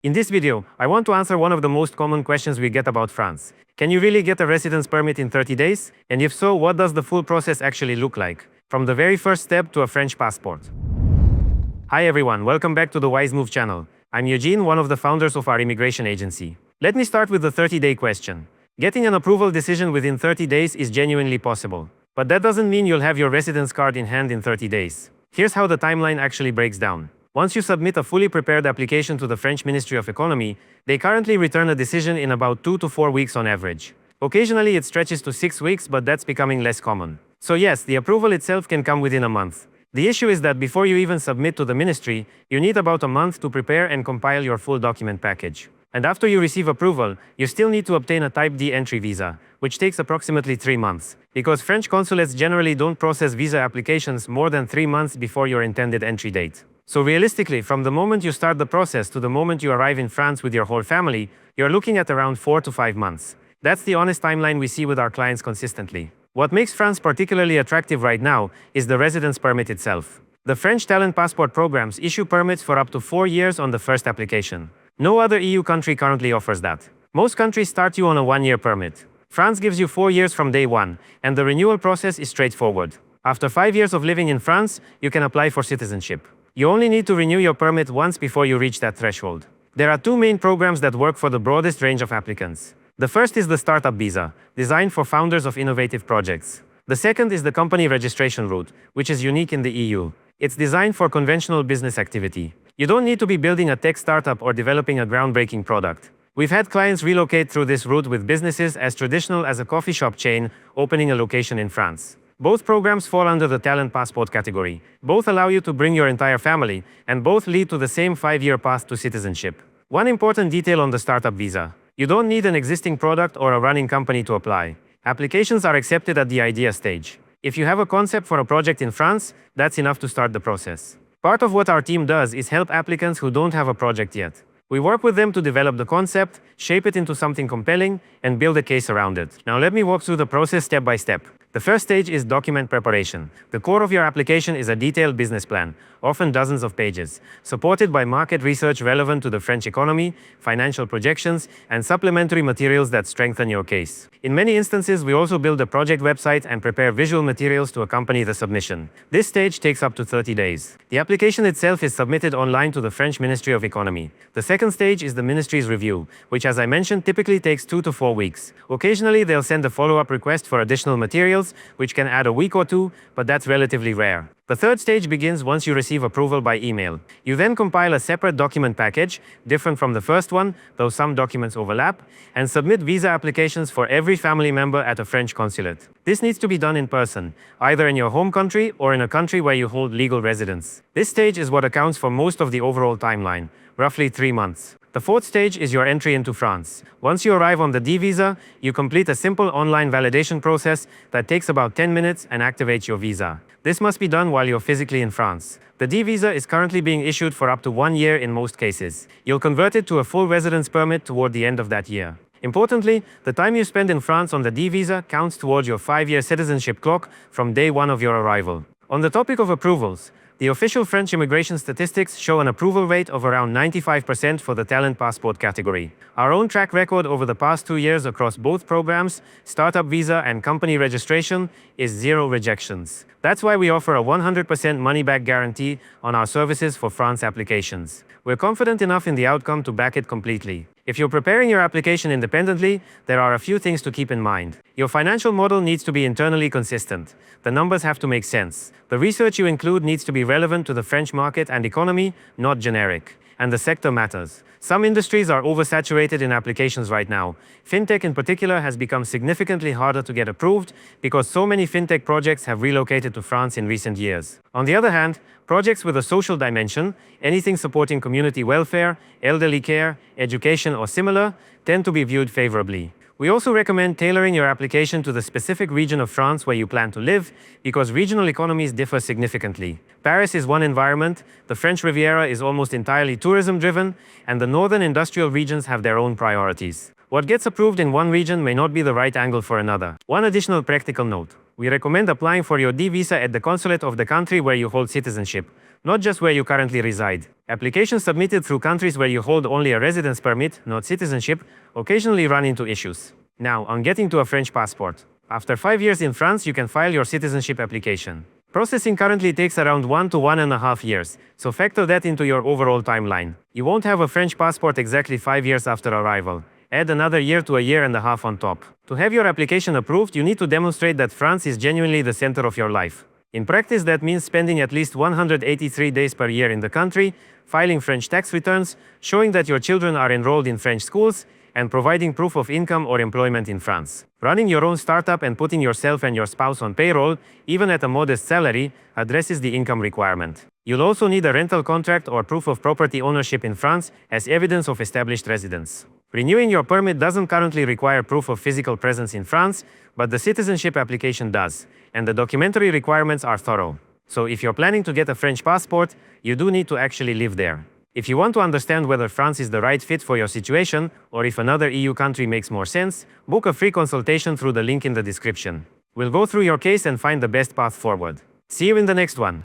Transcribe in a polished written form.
In this video, I want to answer one of the most common questions we get about France. Can you really get a residence permit in 30 days? And if so, what does the full process actually look like? From the very first step to a French passport. Hi everyone, welcome back to the Wise Move channel. I'm Eugene, one of the founders of our immigration agency. Let me start with the 30-day question. Getting an approval decision within 30 days is genuinely possible. But that doesn't mean you'll have your residence card in hand in 30 days. Here's how the timeline actually breaks down. Once you submit a fully prepared application to the French Ministry of Economy, they currently return a decision in about 2 to 4 weeks on average. Occasionally it stretches to 6 weeks, but that's becoming less common. So yes, the approval itself can come within a month. The issue is that before you even submit to the ministry, you need about a month to prepare and compile your full document package. And after you receive approval, you still need to obtain a Type D entry visa, which takes approximately 3 months. Because French consulates generally don't process visa applications more than 3 months before your intended entry date. So realistically, from the moment you start the process to the moment you arrive in France with your whole family, you're looking at around 4 to 5 months. That's the honest timeline we see with our clients consistently. What makes France particularly attractive right now is the residence permit itself. The French talent passport programs issue permits for up to 4 years on the first application. No other EU country currently offers that. Most countries start you on a 1-year permit. France gives you 4 years from day one, and the renewal process is straightforward. After 5 years of living in France, you can apply for citizenship. You only need to renew your permit once before you reach that threshold. There are 2 main programs that work for the broadest range of applicants. The first is the startup visa, designed for founders of innovative projects. The second is the company registration route, which is unique in the EU. It's designed for conventional business activity. You don't need to be building a tech startup or developing a groundbreaking product. We've had clients relocate through this route with businesses as traditional as a coffee shop chain opening a location in France. Both programs fall under the talent passport category. Both allow you to bring your entire family, and both lead to the same 5-year path to citizenship. One important detail on the startup visa. You don't need an existing product or a running company to apply. Applications are accepted at the idea stage. If you have a concept for a project in France, that's enough to start the process. Part of what our team does is help applicants who don't have a project yet. We work with them to develop the concept, shape it into something compelling, and build a case around it. Now let me walk through the process step by step. The first stage is document preparation. The core of your application is a detailed business plan, often dozens of pages, supported by market research relevant to the French economy, financial projections, and supplementary materials that strengthen your case. In many instances, we also build a project website and prepare visual materials to accompany the submission. This stage takes up to 30 days. The application itself is submitted online to the French Ministry of Economy. The second stage is the ministry's review, which, as I mentioned, typically takes 2 to 4 weeks. Occasionally, they'll send a follow-up request for additional materials, which can add a week or 2, but that's relatively rare. The third stage begins once you receive approval by email. You then compile a separate document package, different from the first one, though some documents overlap, and submit visa applications for every family member at a French consulate. This needs to be done in person, either in your home country or in a country where you hold legal residence. This stage is what accounts for most of the overall timeline, roughly 3 months. The fourth stage is your entry into France. Once you arrive on the D visa, you complete a simple online validation process that takes about 10 minutes and activates your visa. This must be done while you're physically in France. The D visa is currently being issued for up to 1 year in most cases. You'll convert it to a full residence permit toward the end of that year. Importantly, the time you spend in France on the D visa counts towards your 5-year citizenship clock from day 1 of your arrival. On the topic of approvals, the official French immigration statistics show an approval rate of around 95% for the talent passport category. Our own track record over the past 2 years across both programs, startup visa and company registration, is 0 rejections. That's why we offer a 100% money-back guarantee on our services for France applications. We're confident enough in the outcome to back it completely. If you're preparing your application independently, there are a few things to keep in mind. Your financial model needs to be internally consistent. The numbers have to make sense. The research you include needs to be relevant to the French market and economy, not generic. And the sector matters. Some industries are oversaturated in applications right now. Fintech in particular has become significantly harder to get approved because so many fintech projects have relocated to France in recent years. On the other hand, projects with a social dimension, anything supporting community welfare, elderly care, education or similar, tend to be viewed favorably. We also recommend tailoring your application to the specific region of France where you plan to live, because regional economies differ significantly. Paris is one environment, the French Riviera is almost entirely tourism-driven, and the northern industrial regions have their own priorities. What gets approved in one region may not be the right angle for another. One additional practical note. We recommend applying for your D visa at the consulate of the country where you hold citizenship, not just where you currently reside. Applications submitted through countries where you hold only a residence permit, not citizenship, occasionally run into issues. Now, on getting to a French passport. After 5 years in France, you can file your citizenship application. Processing currently takes around 1 to 1.5 years, so factor that into your overall timeline. You won't have a French passport exactly 5 years after arrival. Add another year to a year and a half on top. To have your application approved, you need to demonstrate that France is genuinely the center of your life. In practice, that means spending at least 183 days per year in the country, filing French tax returns, showing that your children are enrolled in French schools, and providing proof of income or employment in France. Running your own startup and putting yourself and your spouse on payroll, even at a modest salary, addresses the income requirement. You'll also need a rental contract or proof of property ownership in France as evidence of established residence. Renewing your permit doesn't currently require proof of physical presence in France, but the citizenship application does, and the documentary requirements are thorough. So if you're planning to get a French passport, you do need to actually live there. If you want to understand whether France is the right fit for your situation, or if another EU country makes more sense, book a free consultation through the link in the description. We'll go through your case and find the best path forward. See you in the next one.